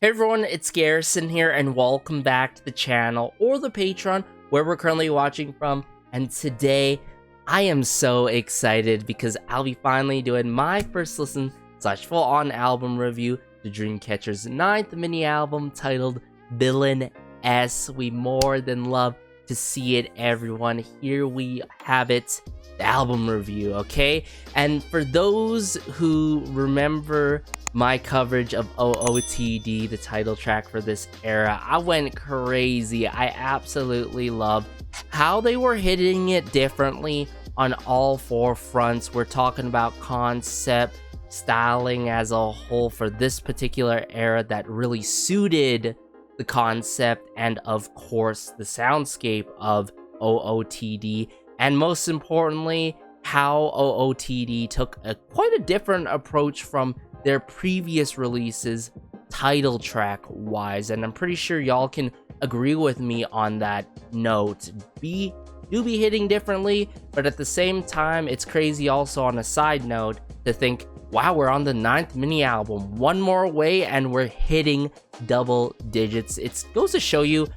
Hey everyone, it's Garrison here, and welcome back to the channel, or the Patreon, where we're currently watching from. And today, I am so excited because I'll be finally doing my first listen / full-on album review to Dreamcatcher's 9th mini-album titled VillainS. We more than love to see it, everyone. Here we have it, the album review, okay? And for those who remember my coverage of OOTD, the title track for this era, I went crazy. I absolutely love how they were hitting it differently on all four fronts. We're talking about concept, styling as a whole for this particular era that really suited the concept, and of course the soundscape of OOTD, and most importantly how OOTD took quite a different approach from their previous releases title track wise, and I'm pretty sure y'all can agree with me on that note. Do be hitting differently, but at the same time it's crazy also on a side note to think, wow, we're on the 9th mini album, one more away and we're hitting double digits. It goes to show you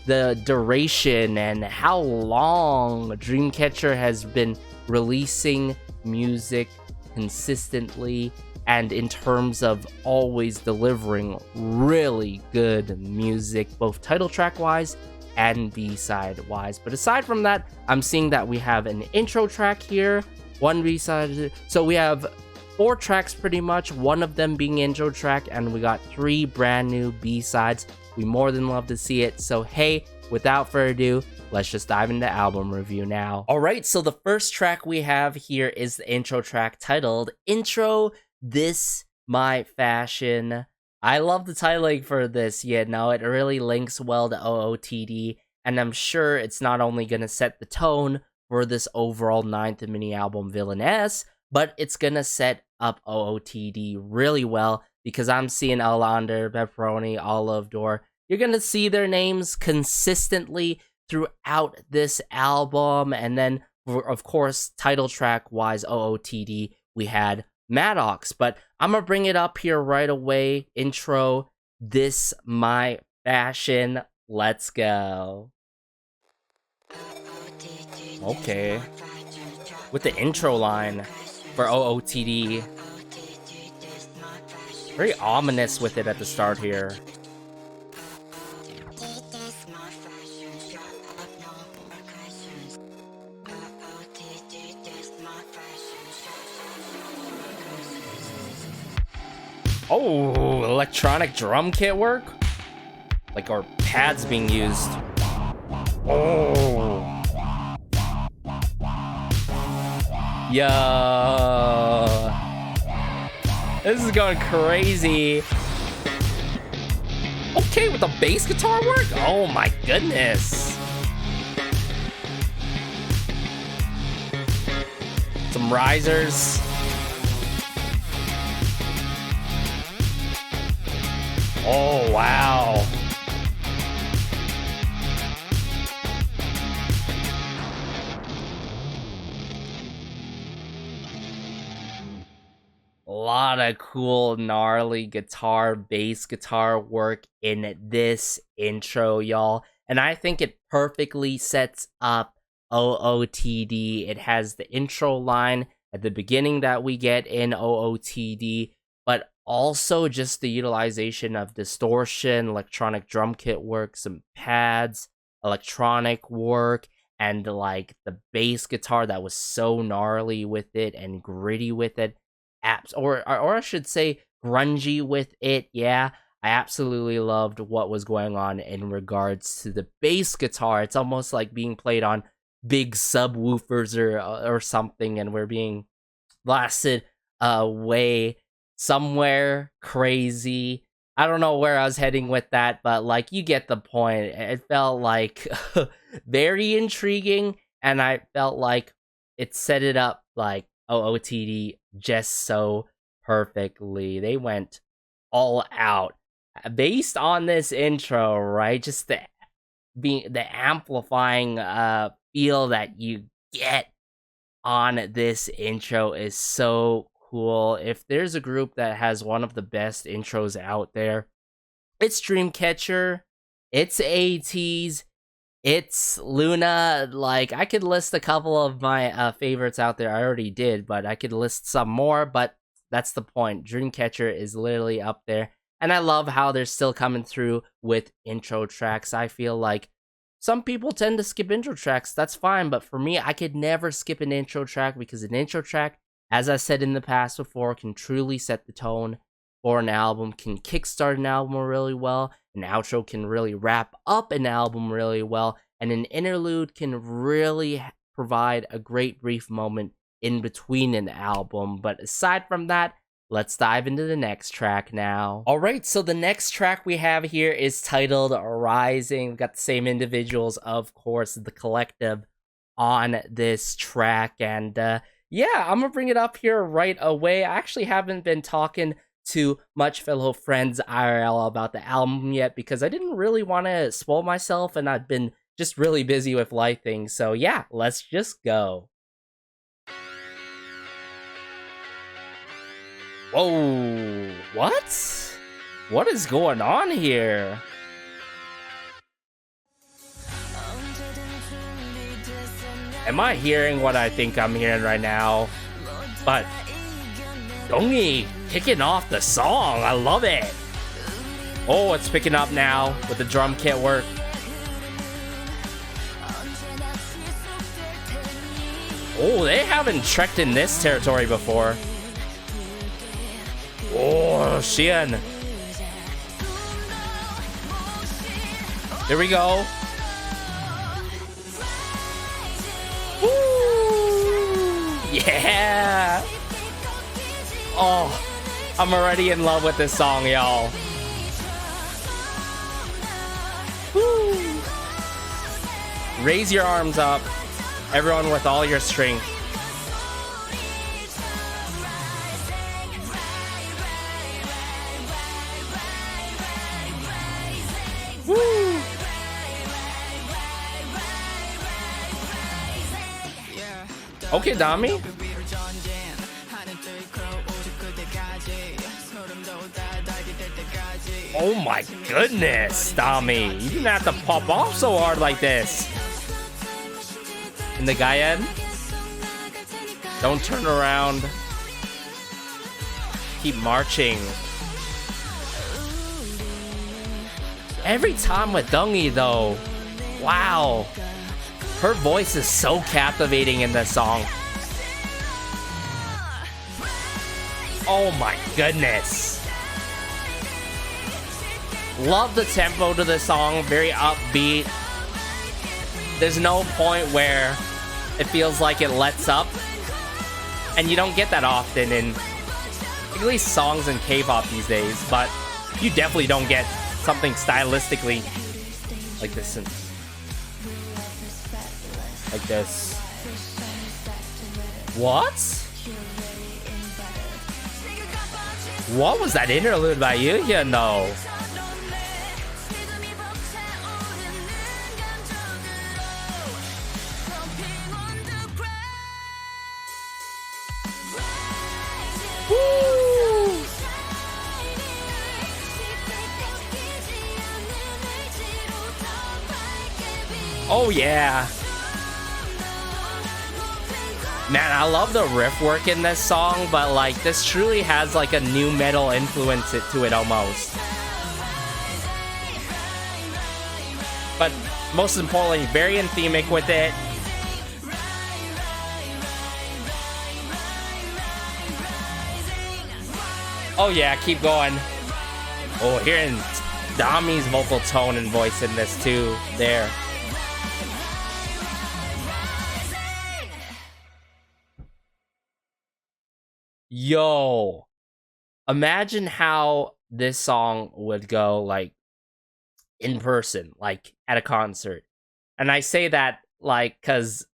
the duration and how long Dreamcatcher has been releasing music consistently, and in terms of always delivering really good music, both title track wise and B-side wise. But aside from that, I'm seeing that we have an intro track here, one B-side, so we have 4 tracks pretty much, one of them being intro track, and we got 3 brand new B-sides. We more than love to see it. So hey, without further ado, let's just dive into album review now. Alright, so the first track we have here is the intro track titled Intro This My Fashion. I love the titling for this, you know, it really links well to OOTD, and I'm sure it's not only going to set the tone for this overall 9th mini album VillainS, but it's going to set up OOTD really well, because I'm seeing Eleanor, Pepperoni, Olive Door. You're going to see their names consistently throughout this album, and then, of course, title track-wise, OOTD, we had Maddox, but I'm gonna bring it up here right away. Intro This My Fashion. Let's go. Okay. With the intro line for OOTD. Very ominous with it at the start here. Oh, electronic drum kit work? Like our pads being used. Oh. Yo. This is going crazy. Okay, with the bass guitar work? Oh my goodness. Some risers. Oh, wow. A lot of cool, gnarly guitar, bass guitar work in this intro, y'all. And I think it perfectly sets up OOTD. It has the intro line at the beginning that we get in OOTD, but also just the utilization of distortion, electronic drum kit work, some pads, electronic work, and like the bass guitar that was so gnarly with it and gritty with it. Or I should say grungy with it. Yeah, I absolutely loved what was going on in regards to the bass guitar. It's almost like being played on big subwoofers or something, and we're being blasted away somewhere crazy. I don't know where I was heading with that, but like, you get the point. It felt like very intriguing, and I felt like it set it up like OOTD just so perfectly. They went all out based on this intro, right? Just the amplifying feel that you get on this intro is so cool. If there's a group that has one of the best intros out there, It's Dreamcatcher, it's ATEEZ, it's Luna. Like, I could list a couple of my favorites out there. I already did, but I could list some more, but that's the point. Dreamcatcher is literally up there. And I love how they're still coming through with intro tracks. I feel like some people tend to skip intro tracks. That's fine, but for me, I could never skip an intro track because an intro track, as I said in the past before, can truly set the tone for an album, can kickstart an album really well. An outro can really wrap up an album really well. And an interlude can really provide a great brief moment in between an album. But aside from that, let's dive into the next track now. Alright, so the next track we have here is titled Rising. We've got the same individuals, of course, the collective on this track. And yeah, I'm gonna bring it up here right away. I actually haven't been talking to much fellow friends IRL about the album yet because I didn't really want to spoil myself and I've been just really busy with life things. So yeah, let's just go. Whoa, what? What is going on here? Am I hearing what I think I'm hearing right now? But Dongi kicking off the song, I love it. Oh, it's picking up now with the drum kit work. Oh, they haven't trekked in this territory before. Oh, Xian. Here we go. Woo! Yeah. Oh, I'm already in love with this song, y'all. Woo! Raise your arms up, everyone, with all your strength. Woo! Okay, Dami. Oh my goodness, Dami. You didn't have to pop off so hard like this. And the Gayan. Don't turn around. Keep marching. Every time with Dongi though, wow, her voice is so captivating in this song. Oh my goodness. Love the tempo to this song, very upbeat. There's no point where it feels like it lets up. And you don't get that often in at least songs in K-pop these days, but you definitely don't get something stylistically like this and like this. What? What was that interlude by Yuhyun though? Oh yeah. Man, I love the riff work in this song, but like this truly has like a new metal influence to it almost. But most importantly, very anthemic with it. Oh yeah, keep going. Oh, hearing Dami's vocal tone and voice in this too, there. Yo, imagine how this song would go like in person, like at a concert. And I say that like because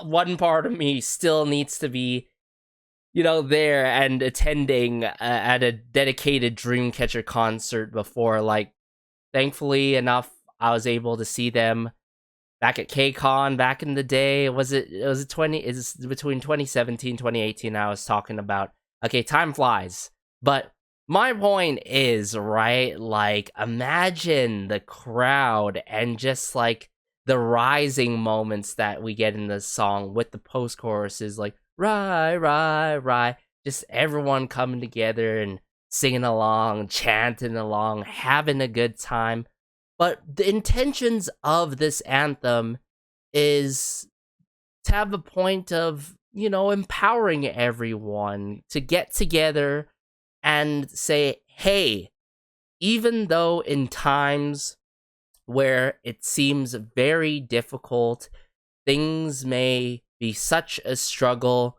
one part of me still needs to be, you know, there and attending at a dedicated Dreamcatcher concert before. Like, thankfully enough, I was able to see them back at KCON back in the day. Was it between 2017 2018 I was talking about. Okay, time flies. But my point is, right, like, imagine the crowd and just, like, the rising moments that we get in the song with the post-choruses, like, right, right, right, just everyone coming together and singing along, chanting along, having a good time. But the intentions of this anthem is to have a point of, you know, empowering everyone to get together and say, hey, even though in times where it seems very difficult, things may be such a struggle,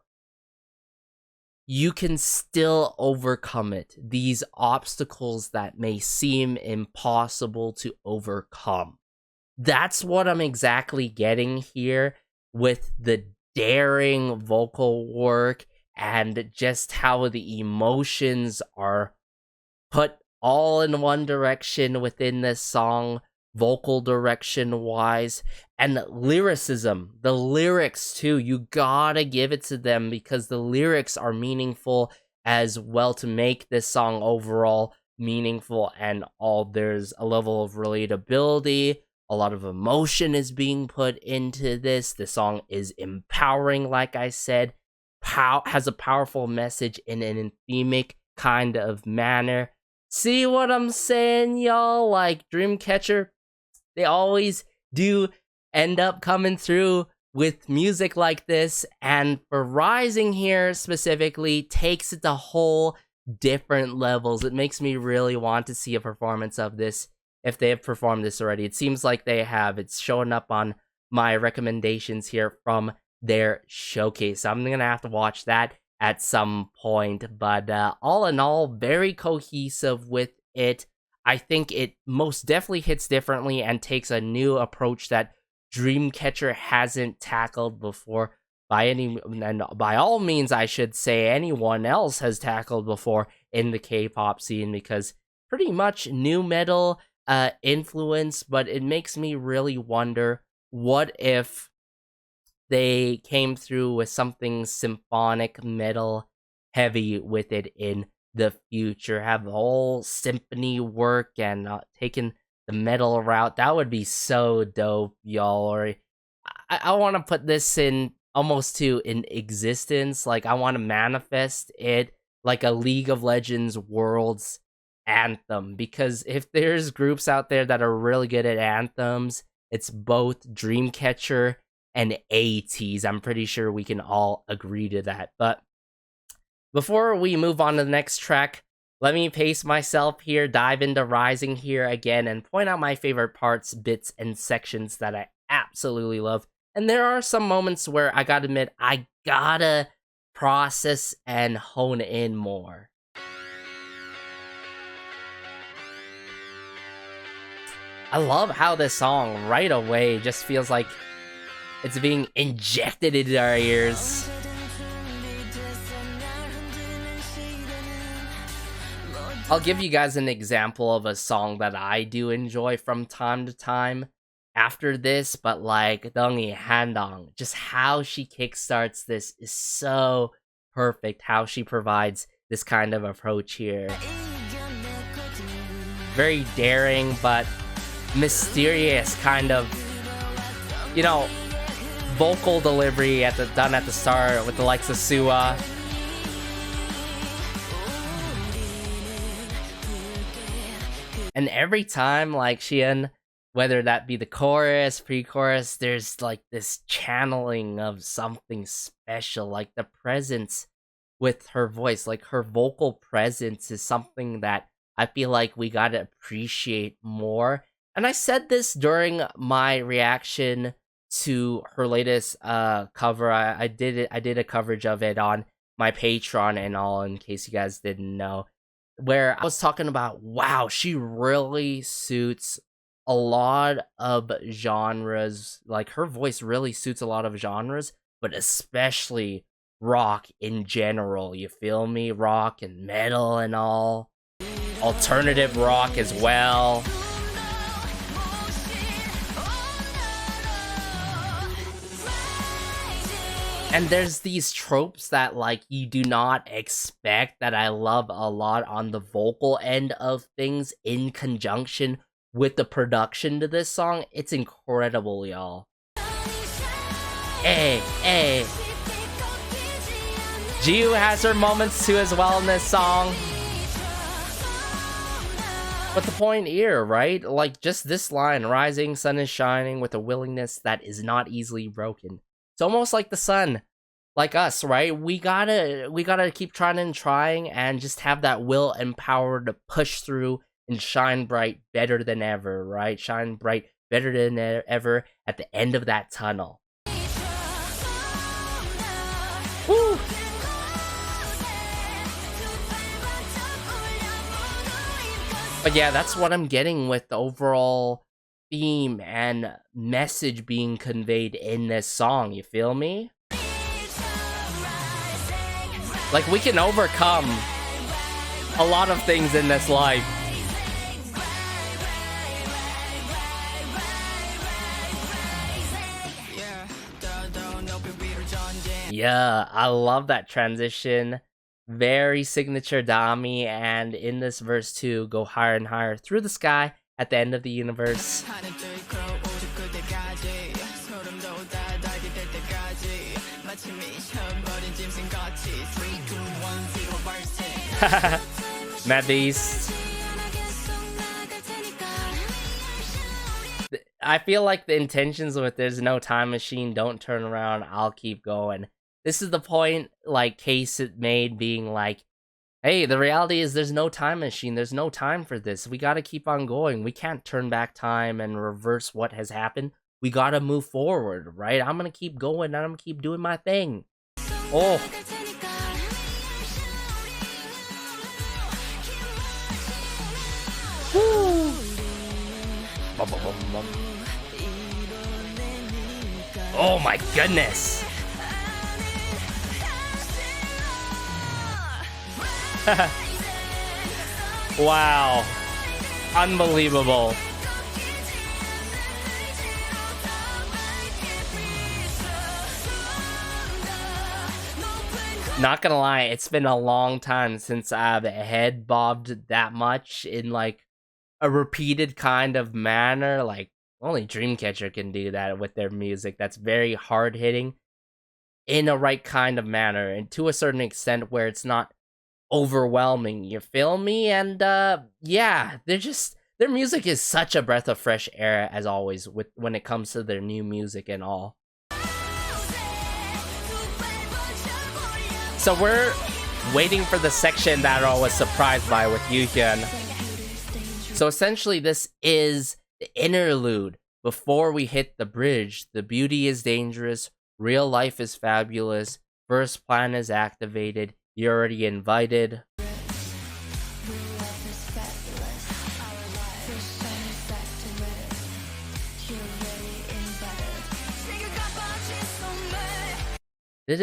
you can still overcome it. These obstacles that may seem impossible to overcome. That's what I'm exactly getting here with the daring vocal work and just how the emotions are put all in one direction within this song, vocal direction wise, and lyricism. The lyrics too, you gotta give it to them because the lyrics are meaningful as well to make this song overall meaningful, and all there's a level of relatability. A lot of emotion is being put into this. The song is empowering, like I said, has a powerful message in an anthemic kind of manner. See what I'm saying, y'all? Like, Dreamcatcher, they always do end up coming through with music like this, and for Rising here specifically, takes it to whole different levels. It makes me really want to see a performance of this if they have performed this already. It seems like they have. It's showing up on my recommendations here from their showcase. I'm gonna have to watch that at some point, but all in all, very cohesive with it. I think it most definitely hits differently and takes a new approach that Dreamcatcher hasn't tackled before and by all means, I should say, anyone else has tackled before in the K-pop scene, because pretty much new metal influence, but it makes me really wonder, what if they came through with something symphonic metal heavy with it in the future, have the whole symphony work and taking the metal route? That would be so dope, y'all. Or I want to put this in almost to in existence. Like, I want to manifest it like a League of Legends Worlds anthem, because if there's groups out there that are really good at anthems, it's both Dreamcatcher and ATEEZ. I'm pretty sure we can all agree to that. But before we move on to the next track, let me pace myself here, dive into Rising here again, and point out my favorite parts, bits, and sections that I absolutely love. And there are some moments where I gotta admit, I gotta process and hone in more. I love how this song right away just feels like it's being injected into our ears. I'll give you guys an example of a song that I do enjoy from time to time after this, but like Dongyi Handong, just how she kickstarts this is so perfect, how she provides this kind of approach here. Very daring, but mysterious kind of, you know, vocal delivery done at the start with the likes of Sua. And every time, like, Xian, whether that be the chorus, pre-chorus, there's like this channeling of something special, like the presence with her voice, like her vocal presence is something that I feel like we gotta appreciate more. And I said this during my reaction to her latest cover. I did a coverage of it on my Patreon and all, in case you guys didn't know, where I was talking about, wow, she really suits a lot of genres. Like, her voice really suits a lot of genres, but especially rock in general. You feel me? Rock and metal and all. Alternative rock as well. And there's these tropes that like you do not expect that I love a lot on the vocal end of things in conjunction with the production to this song. It's incredible, y'all. Hey, hey. Jiu has her moments too as well in this song. But the point here, right? Like just this line, rising sun is shining with a willingness that is not easily broken. It's almost like the sun, like us, right? We gotta keep trying and just have that will and power to push through and shine bright better than ever, right? Shine bright better than ever at the end of that tunnel. Woo! But yeah, that's what I'm getting with the overall theme and message being conveyed in this song, you feel me? Like, we can overcome a lot of things in this life. Yeah, I love that transition. Very signature Dami, and in this verse too, go higher and higher through the sky at the end of the universe. Mad Beast. I feel like the intentions with there's no time machine, don't turn around, I'll keep going. This is the point, like, Case it made being like, hey, the reality is there's no time machine. There's no time for this. We gotta keep on going. We can't turn back time and reverse what has happened. We gotta move forward, right? I'm gonna keep going and I'm gonna keep doing my thing. Oh. Woo. Bum, bum, bum, bum. Oh my goodness. Wow. Unbelievable. Not gonna lie, it's been a long time since I've head bobbed that much in like a repeated kind of manner. Like only Dreamcatcher can do that with their music. That's very hard hitting in a right kind of manner and to a certain extent where it's not overwhelming, you feel me? And yeah, their music is such a breath of fresh air as always with when it comes to their new music and all. So we're waiting for the section that I was surprised by with Yuhyun. So essentially this is the interlude before we hit the bridge. The beauty is dangerous, real life is fabulous, first plan is activated, you're already invited. I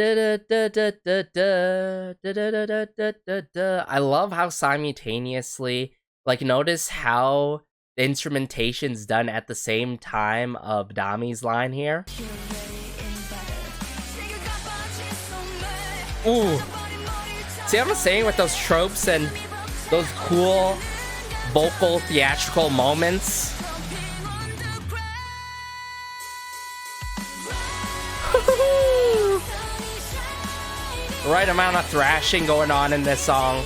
love how simultaneously, like, notice how the instrumentation's done at the same time of Dami's line here. Ooh. See what I'm saying with those tropes and those cool vocal theatrical moments? Right amount of thrashing going on in this song.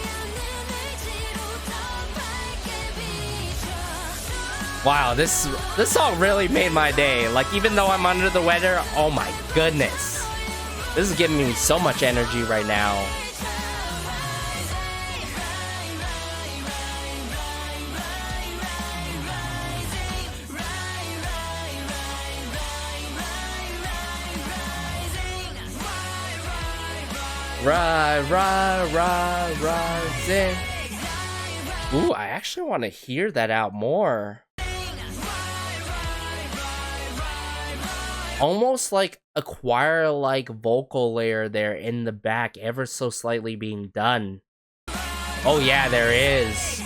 Wow, this song really made my day. Like, even though I'm under the weather, oh my goodness. This is giving me so much energy right now. Rising. Ooh, I actually want to hear that out more. Almost like a choir-like vocal layer there in the back, ever so slightly being done. Oh yeah, there is.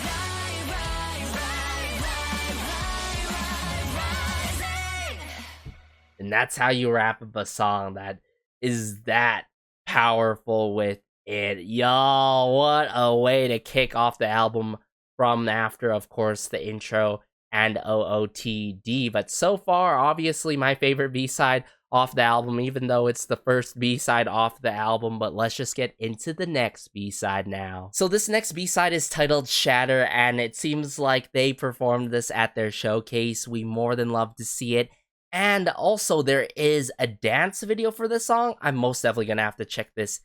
And that's how you wrap up a song that is that powerful with it. Y'all, what a way to kick off the album from after, of course, the intro and OOTD. But so far, obviously, my favorite B-side off the album, even though it's the first B-side off the album. But let's just get into the next B-side now. So this next B-side is titled Shatter, and it seems like they performed this at their showcase. We more than love to see it. And also, there is a dance video for this song. I'm most definitely gonna have to check this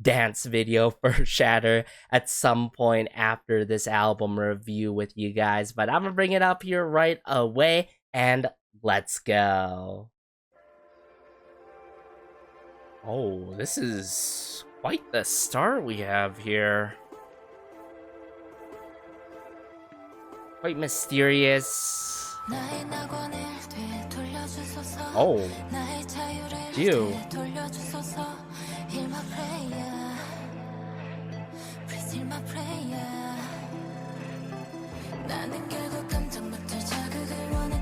dance video for Shatter at some point after this album review with you guys. But I'm gonna bring it up here right away, and let's go. Oh, this is quite the start we have here. Quite mysterious. Oh, you.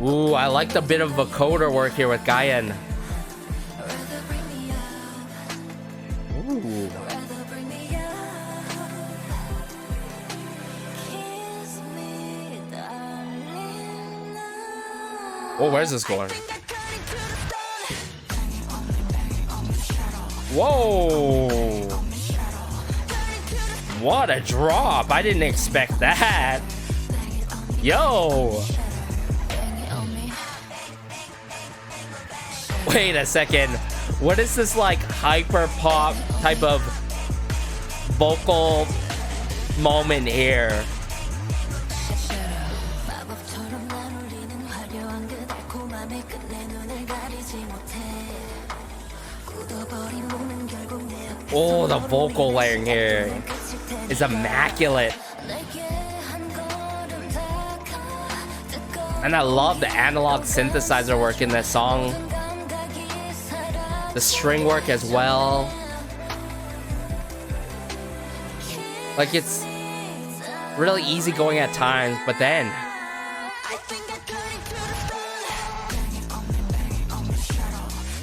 Ooh, I like the bit of vocoder work here with Yann. Ooh. Oh, where's this going? Whoa! What a drop! I didn't expect that. Yo! Wait a second. What is this like hyper pop type of vocal moment here? Oh, the vocal layering here is immaculate. And I love the analog synthesizer work in this song. The string work as well. Like, it's really easy going at times, but then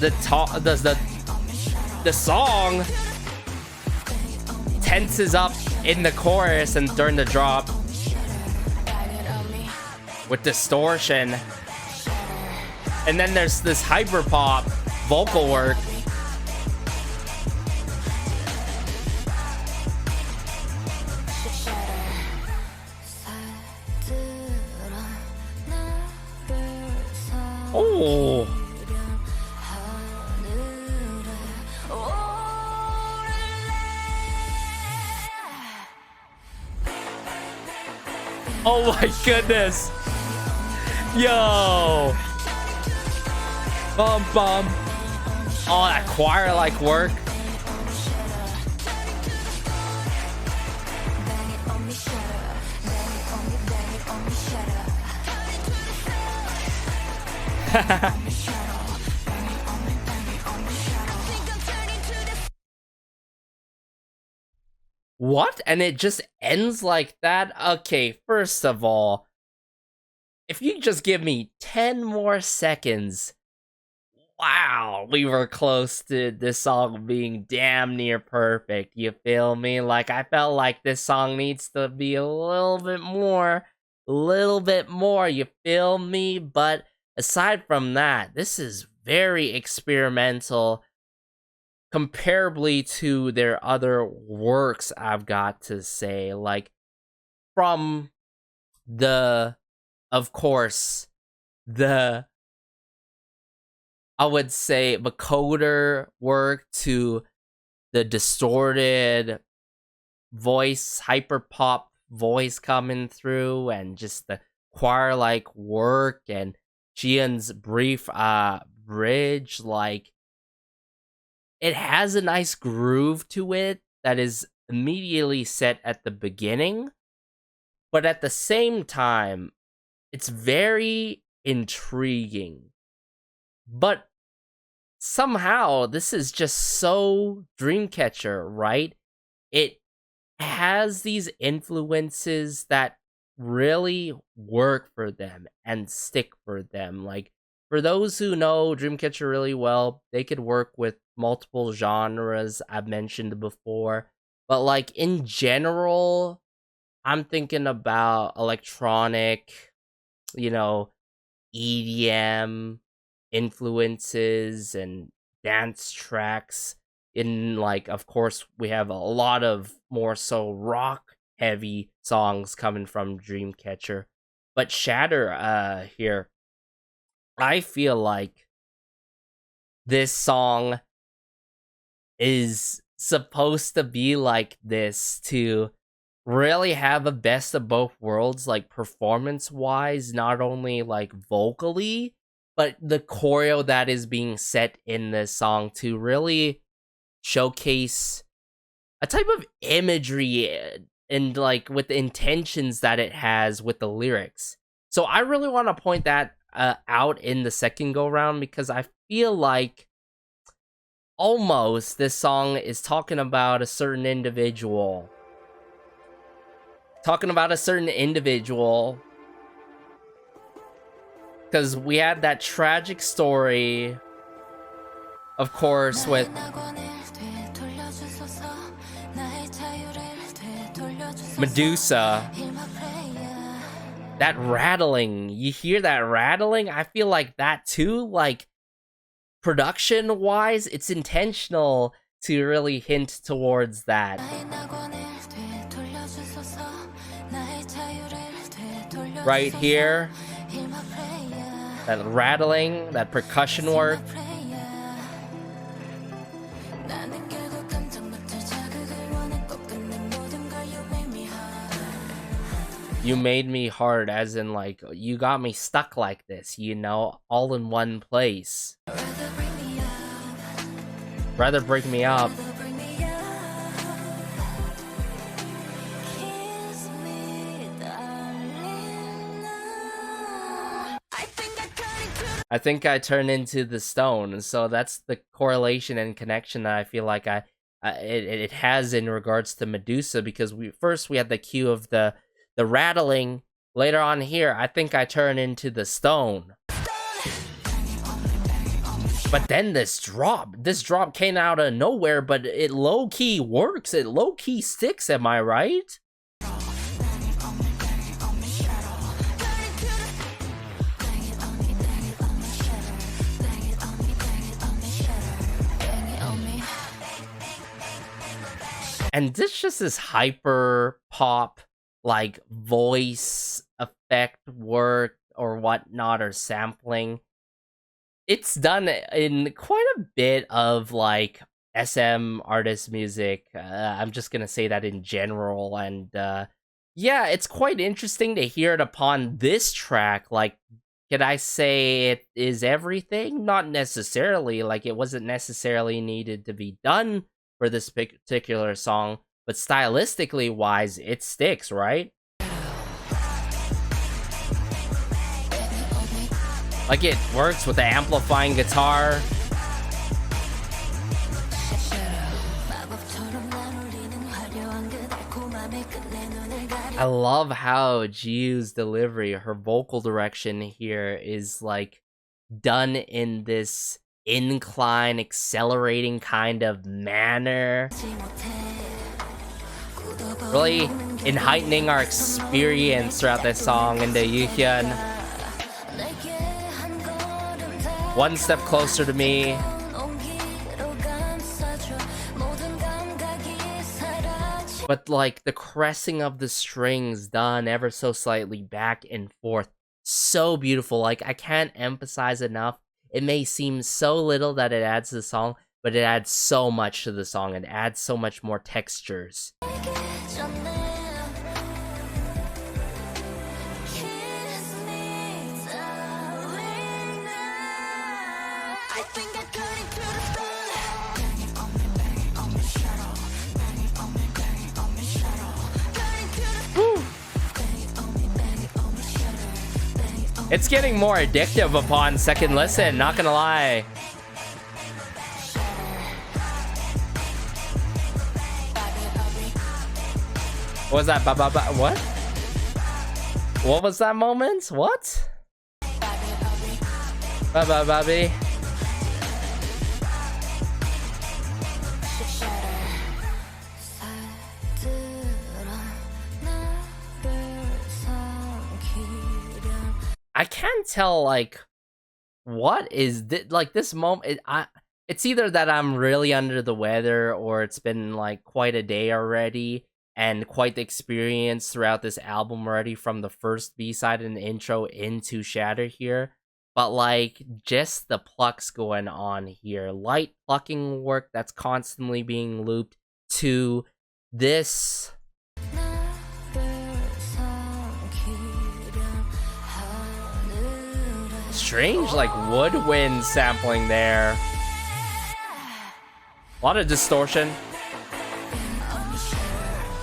the song tenses up in the chorus and during the drop with distortion, and then there's this hyper pop vocal work. Oh. Oh my goodness. Yo. Bum bum. Oh, that choir-like work. What? And it just ends like that? Okay, first of all, if you just give me 10 more seconds, wow, we were close to this song being damn near perfect. You feel me? Like, I felt like this song needs to be a little bit more, you feel me? But aside from that, this is very experimental comparably to their other works, I've got to say. Like, from the, of course, the, I would say, vocoder work to the distorted voice, hyper pop voice coming through, and just the choir-like work, and Jian's brief bridge. Like, it has a nice groove to it that is immediately set at the beginning, but at the same time, it's very intriguing. But somehow, this is just so Dreamcatcher, right? It has these influences that really work for them and stick for them. Like, for those who know Dreamcatcher really well, they could work with multiple genres I've mentioned before, but like in general, I'm thinking about electronic, you know, EDM influences and dance tracks. In like, of course, we have a lot of more so rock heavy songs coming from Dreamcatcher, but Shatter here, I feel like this song is supposed to be like this to really have a best of both worlds, like performance wise, not only like vocally, but the choreo that is being set in this song to really showcase a type of imagery and like with the intentions that it has with the lyrics. So I really want to point that out in the second go round, because I feel like almost this song is talking about a certain individual. Because we had that tragic story, of course, with Medusa. That rattling, you hear that rattling? I feel like that too, like production wise, it's intentional to really hint towards that. Right here, that rattling, that percussion work. You made me hard, as in like, you got me stuck like this, you know, all in one place. Rather break me up. I think I turn into the stone, so that's the correlation and connection that I feel like it has in regards to Medusa, because we had the cue of the rattling. Later on here, I think I turn into the stone. But then this drop came out of nowhere, but it low-key works, it low-key sticks, am I right? And this just is hyper pop, like voice effect work or whatnot, or sampling. It's done in quite a bit of like SM artist music. I'm just gonna say that in general, and yeah, it's quite interesting to hear it upon this track. Like, could I say it is everything? Not necessarily. Like, it wasn't necessarily needed to be done for this particular song, but stylistically wise, it sticks, right? Like, it works with the amplifying guitar. I love how Jiu's delivery, her vocal direction here is like done in this incline, accelerating kind of manner, really in heightening our experience throughout this song. In the Yuhyun, one step closer to me. But like the caressing of the strings done ever so slightly back and forth, so beautiful. Like, I can't emphasize enough. It may seem so little that it adds to the song, but it adds so much to the song. It adds so much more textures. It's getting more addictive upon second listen, not gonna lie. What was that? What? What was that moment? What? Bobby. can't tell, like, what is this, like, this moment. It's either that I'm really under the weather, or it's been like quite a day already and quite the experience throughout this album already, from the first B-side and the intro into Shatter here. But like, just the plucks going on here, light plucking work that's constantly being looped to this strange, like, woodwind sampling there. A lot of distortion.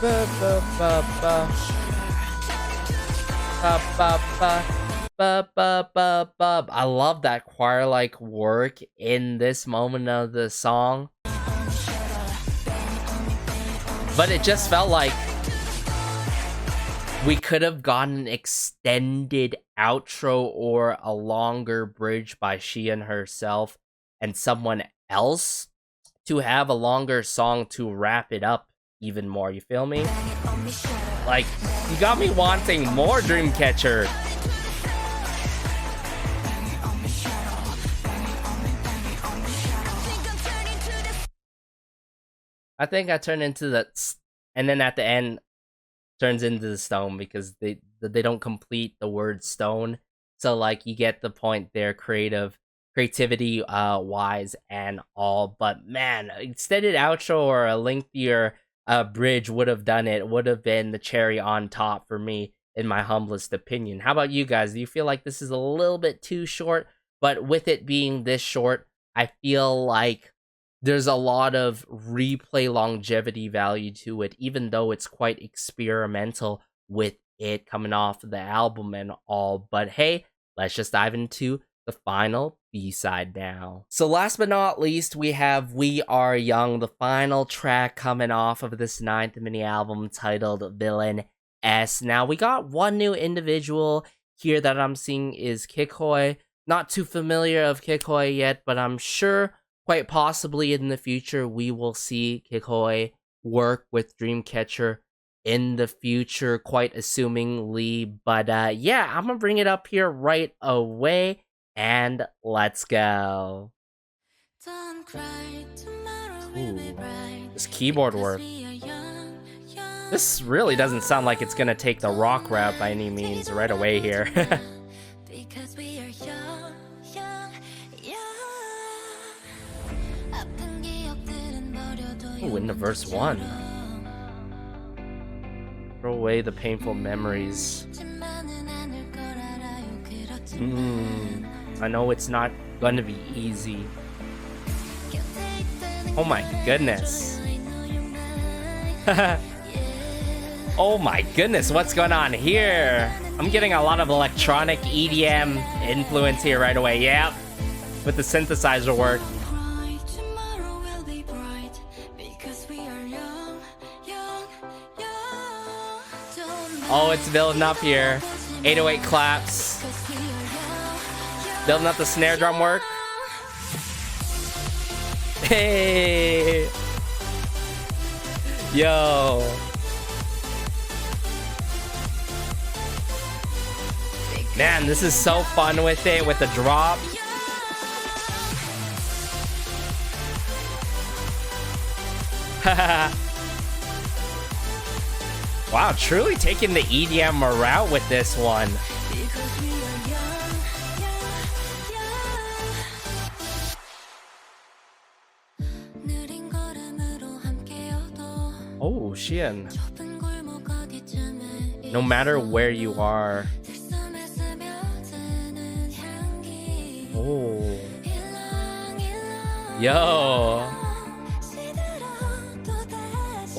I love that choir-like work in this moment of the song. But it just felt like we could have gotten an extended outro or a longer bridge by Shaina herself and someone else to have a longer song to wrap it up even more, you feel me? Like, you got me wanting more Dreamcatcher. I think I turned into the, and then at the end turns into the stone, because they don't complete the word stone. So like, you get the point there, creativity wise and all. But man, extended outro or a lengthier bridge would have done it. Would have been the cherry on top for me, in my humblest opinion. How about you guys? Do you feel like this is a little bit too short? But with it being this short, I feel like there's a lot of replay longevity value to it, even though it's quite experimental with it coming off the album and all. But hey, let's just dive into the final B-side now. So last but not least, we have We Are Young, the final track coming off of this 9th mini album titled VillainS. Now, we got one new individual here that I'm seeing is Kikoi. Not too familiar of Kikoi yet, but I'm sure quite possibly in the future we will see Kikoi work with Dreamcatcher in the future, quite assumingly. But yeah, I'm gonna bring it up here right away, and let's go. Ooh, this keyboard work. This really doesn't sound like it's gonna take the rock route by any means right away here. Ooh, into verse 1. Throw away the painful memories. I know it's not gonna be easy. Oh my goodness. Oh my goodness, what's going on here? I'm getting a lot of electronic EDM influence here right away. Yep, with the synthesizer work. Oh, it's building up here. 808 claps. Building up the snare drum work. Hey! Yo! Man, this is so fun with it, with the drop. Wow, truly taking the EDM route with this one. Oh, Shaina. No matter where you are. Oh. Yo.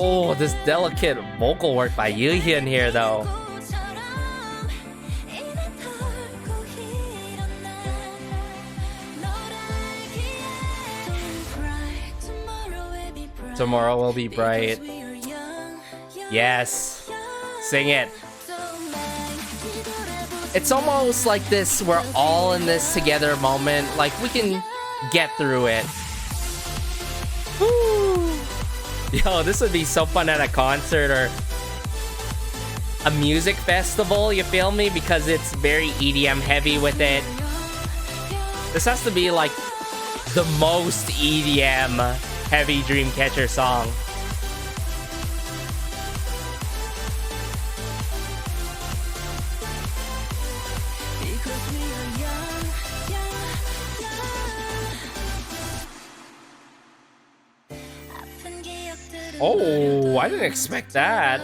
Oh, this delicate vocal work by Yuhyun here, though. Tomorrow will be bright. Yes. Sing it. It's almost like this, we're all in this together moment. Like, we can get through it. Woo! Yo, this would be so fun at a concert, or a music festival, you feel me? Because it's very EDM heavy with it. This has to be like the most EDM heavy Dreamcatcher song. Oh, I didn't expect that.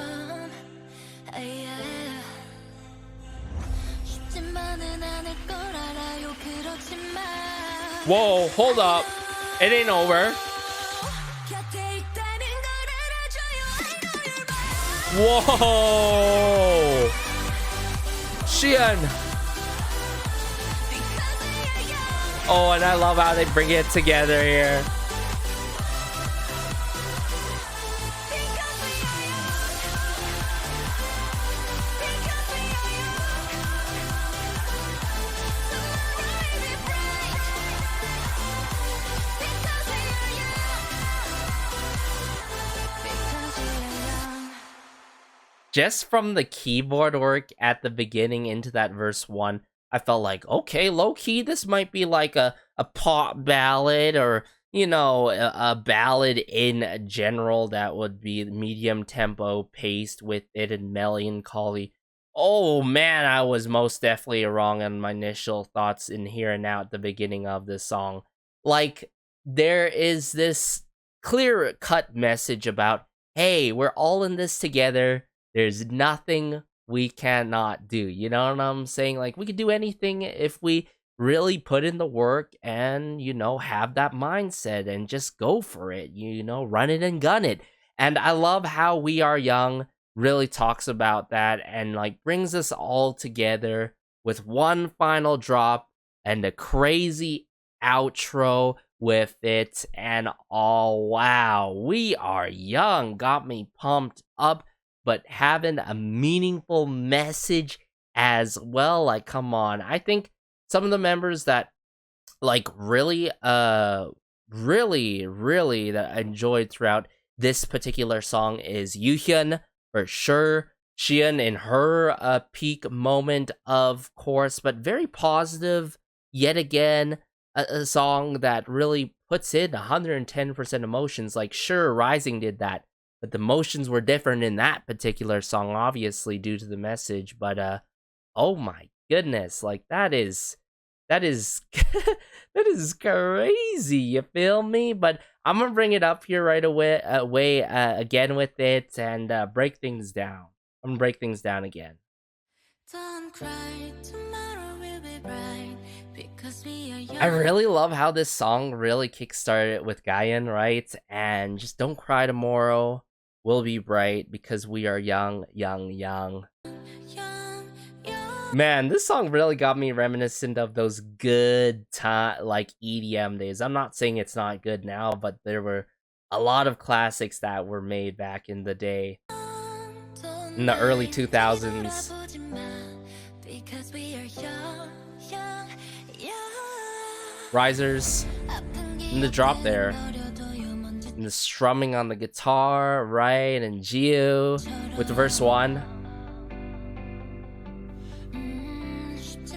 Whoa, hold up. It ain't over. Whoa. Xian. Oh, and I love how they bring it together here. Just from the keyboard work at the beginning into that verse 1, I felt like, okay, low-key, this might be like a pop ballad or, you know, a ballad in general that would be medium tempo paced with it and melancholy. Oh man, I was most definitely wrong on my initial thoughts in here and now at the beginning of this song. Like, there is this clear-cut message about, hey, we're all in this together. There's nothing we cannot do. You know what I'm saying? Like, we could do anything if we really put in the work and, you know, have that mindset and just go for it. You know, run it and gun it. And I love how We Are Young really talks about that and, like, brings us all together with one final drop and a crazy outro with it. And, oh, wow, We Are Young got me pumped up. But having a meaningful message as well, like, come on. I think some of the members that, like, really that I enjoyed throughout this particular song is Yuhyun, for sure. Xian in her peak moment, of course, but very positive, yet again, a song that really puts in 110% emotions. Like, sure, Rising did that. But the emotions were different in that particular song, obviously, due to the message. But, oh my goodness, like, that is that is crazy, you feel me? But I'm gonna bring it up here right away, again with it and break things down. I'm gonna break things down again. Don't cry, tomorrow will be bright, because we are young. I really love how this song really kickstarted with Yann, right? And just don't cry, tomorrow will be bright, because we are young, young, young. Man, this song really got me reminiscent of those good like EDM days. I'm not saying it's not good now, but there were a lot of classics that were made back in the day, in the early 2000s. Risers in the drop there, and the strumming on the guitar, right? And Gio with the verse 1.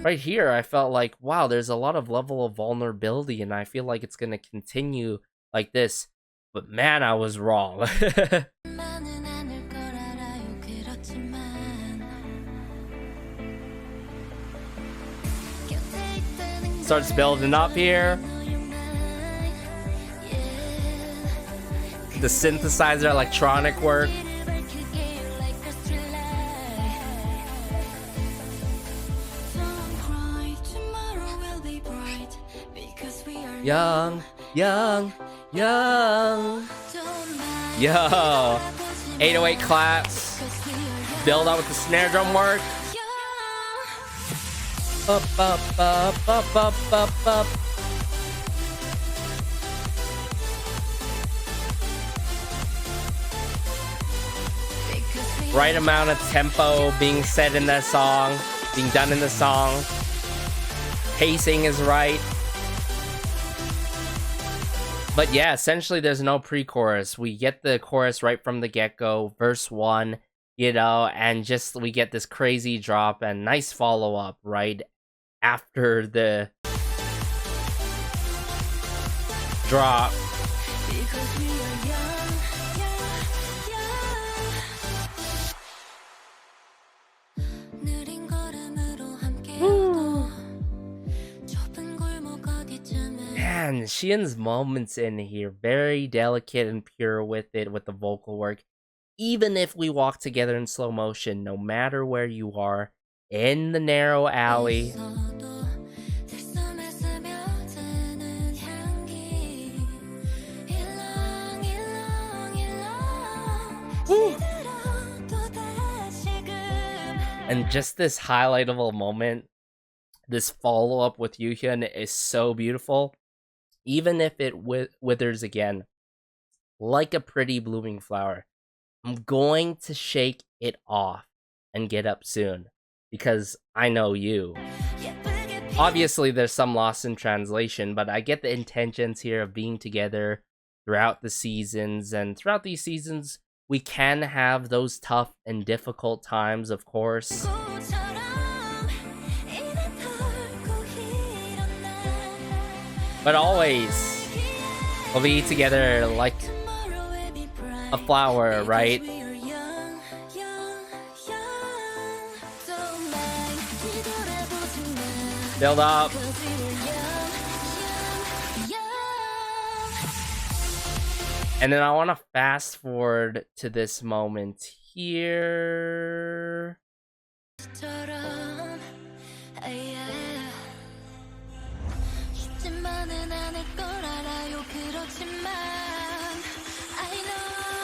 Right here, I felt like, wow, there's a lot of level of vulnerability, and I feel like it's gonna continue like this. But man, I was wrong. Starts building up here. The synthesizer electronic work. Young, young, young. Yo, 808 claps. Build up with the snare drum work. Up, up, up, up, up, up, up. Right amount of tempo being said in that song, being done in the song. Pacing is right. But yeah, essentially there's no pre-chorus. We get the chorus right from the get-go. Verse 1, you know, and just we get this crazy drop and nice follow-up right after the drop. Man, Xian's moments in here, very delicate and pure with it, with the vocal work. Even if we walk together in slow motion, no matter where you are, in the narrow alley. Woo. And just this highlightable moment, this follow-up with Yuhyun is so beautiful. Even if it withers again, like a pretty blooming flower, I'm going to shake it off and get up soon, because I know you. Obviously, there's some loss in translation, but I get the intentions here of being together throughout the seasons, and throughout these seasons, we can have those tough and difficult times, of course. But always, we'll be together like a flower, right? Build up. And then I want to fast forward to this moment here.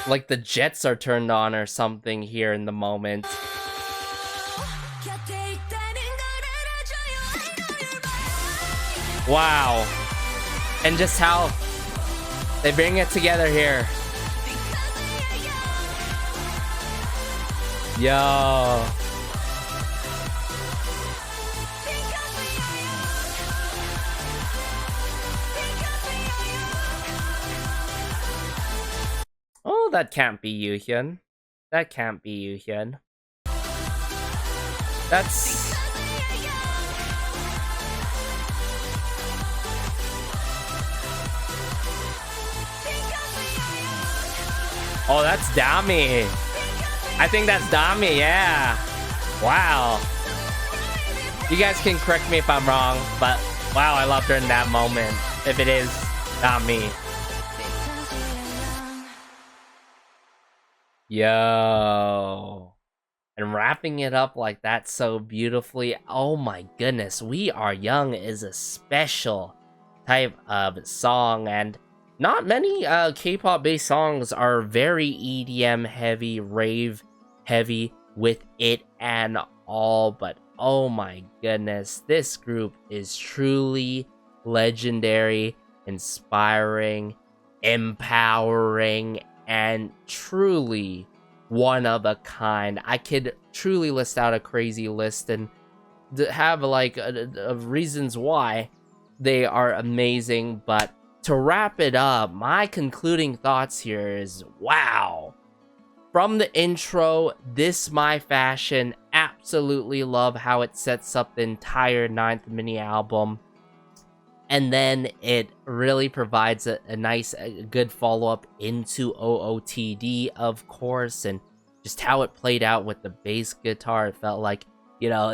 Like the jets are turned on or something here in the moment. Wow. And just how they bring it together here. Yo. Oh, that can't be Yuhyun. That can't be Yuhyun. That's... Oh, that's Dami. I think that's Dami, yeah. Wow. You guys can correct me if I'm wrong, but wow, I loved her in that moment. If it is Dami. Yo. And wrapping it up like that so beautifully. Oh my goodness. We Are Young is a special type of song, and not many K-pop based songs are very EDM heavy, rave heavy with it and all, but oh my goodness, this group is truly legendary, inspiring, empowering, and truly one of a kind. I could truly list out a crazy list and have like reasons why they are amazing, but to wrap it up, my concluding thoughts here is, wow. From the intro, this My Fashion, absolutely love how it sets up the entire 9th mini album. And then it really provides a nice, good follow-up into OOTD, of course, and just how it played out with the bass guitar. It felt like, you know,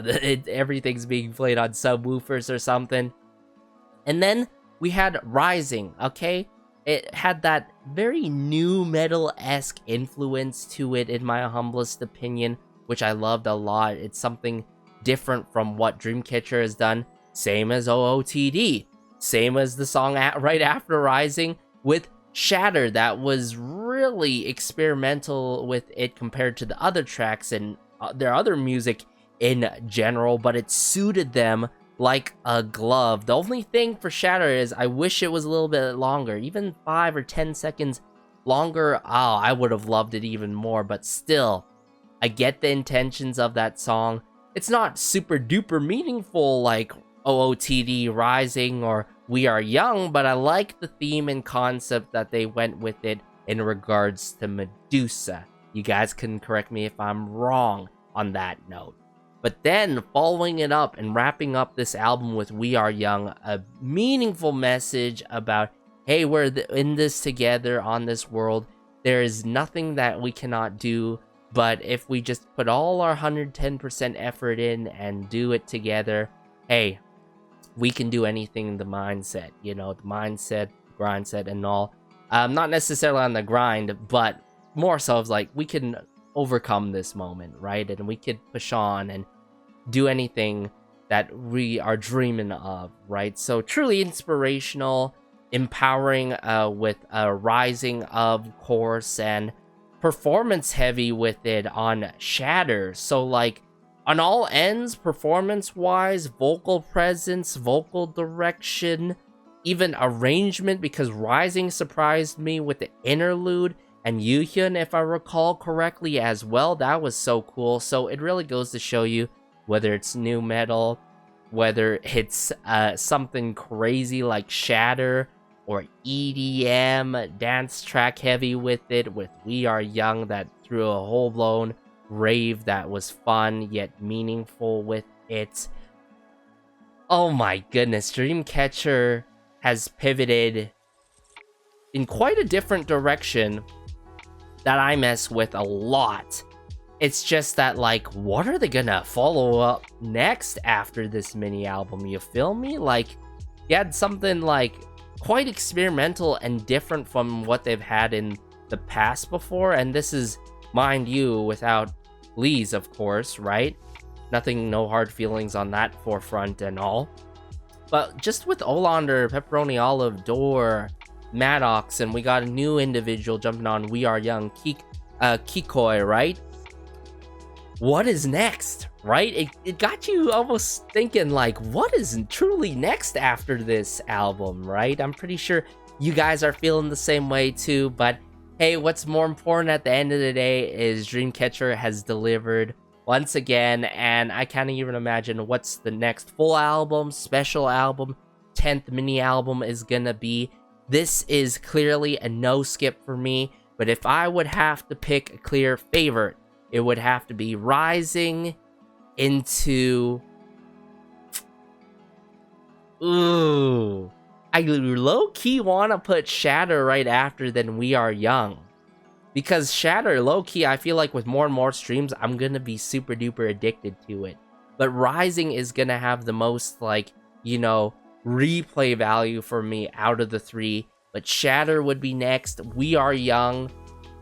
everything's being played on subwoofers or something. And then we had Rising, okay? It had that very new metal-esque influence to it, in my humblest opinion, which I loved a lot. It's something different from what Dreamcatcher has done, same as OOTD. Same as the song right after Rising with Shatter, that was really experimental with it compared to the other tracks and their other music in general, but it suited them like a glove. The only thing for Shatter is I wish it was a little bit longer, even 5 or 10 seconds longer. Oh, I would have loved it even more, but still, I get the intentions of that song. It's not super duper meaningful like OOTD, Rising, or We Are Young, but I like the theme and concept that they went with it in regards to Medusa. You guys can correct me if I'm wrong on that note. But then following it up and wrapping up this album with We Are Young, a meaningful message about, hey, we're in this together on this world. There is nothing that we cannot do, but if we just put all our 110% effort in and do it together, hey, we can do anything. The mindset, the mindset, grind set and all. Not necessarily on the grind, but more so of like, we can overcome this moment, right? And we could push on and do anything that we are dreaming of, right? So truly inspirational, empowering, with rising, of course, and performance heavy with it on Shatter. So like on all ends, performance wise, vocal presence, vocal direction, even arrangement, because Rising surprised me with the interlude, and Yuhyun, if I recall correctly, as well. That was so cool. So it really goes to show you, whether it's new metal, whether it's something crazy like Shatter, or EDM, dance track heavy with it, with We Are Young that threw a whole-blown rave that was fun yet meaningful with it. Oh my goodness, Dreamcatcher has pivoted in quite a different direction that I mess with a lot. It's just that, like, what are they gonna follow up next after this mini album? You feel me? Like, you had something like quite experimental and different from what they've had in the past before, and this is, mind you, without Lee's, of course, right? Nothing, no hard feelings on that forefront and all. But just with Olander, Pepperoni Olive, Door, Maddox, and we got a new individual jumping on We Are Young, Kikoi, right? What is next, right? It got you almost thinking, like, what is truly next after this album, right? I'm pretty sure you guys are feeling the same way too, but hey, what's more important at the end of the day is Dreamcatcher has delivered once again, and I can't even imagine what's the next full album, special album, 10th mini album is gonna be. This is clearly a no skip for me, but if I would have to pick a clear favorite, it would have to be Rising into... Ooh. I low-key want to put Shatter right after than We Are Young. Because Shatter, low-key, I feel like with more and more streams, I'm going to be super duper addicted to it. But Rising is going to have the most, like, replay value for me out of the three. But Shatter would be next. We Are Young.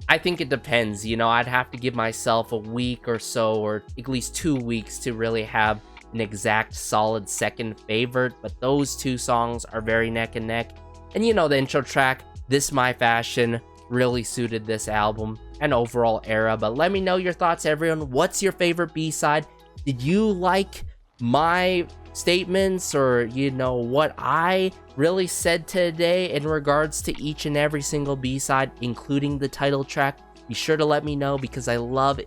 I think it depends, I'd have to give myself a week or so, or at least 2 weeks to really have an exact solid second favorite, but those two songs are very neck and neck. And the intro track, This My Fashion, really suited this album and overall era. But let me know your thoughts, everyone. What's your favorite B-side? Did you like my statements, or what I really said today in regards to each and every single B-side, including the title track? Be sure to let me know, because I love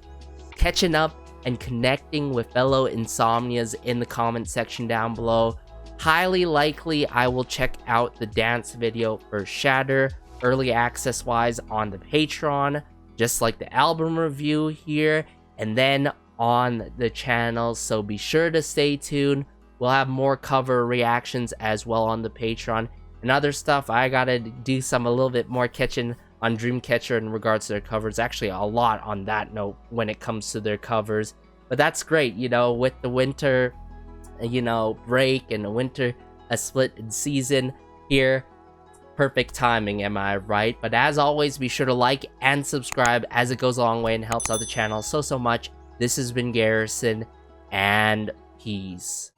catching up and connecting with fellow insomnias in the comment section down below. Highly likely I will check out the dance video for Shatter early access wise on the Patreon, just like the album review here, and then on the channel, so be sure to stay tuned. We'll have more cover reactions as well on the Patreon and other stuff. I gotta do a little bit more catching on Dreamcatcher in regards to their covers. Actually, a lot on that note when it comes to their covers. But that's great, with the winter, break and the winter split in season here. Perfect timing, am I right? But as always, be sure to like and subscribe, as it goes a long way and helps out the channel so much. This has been Garrison, and peace.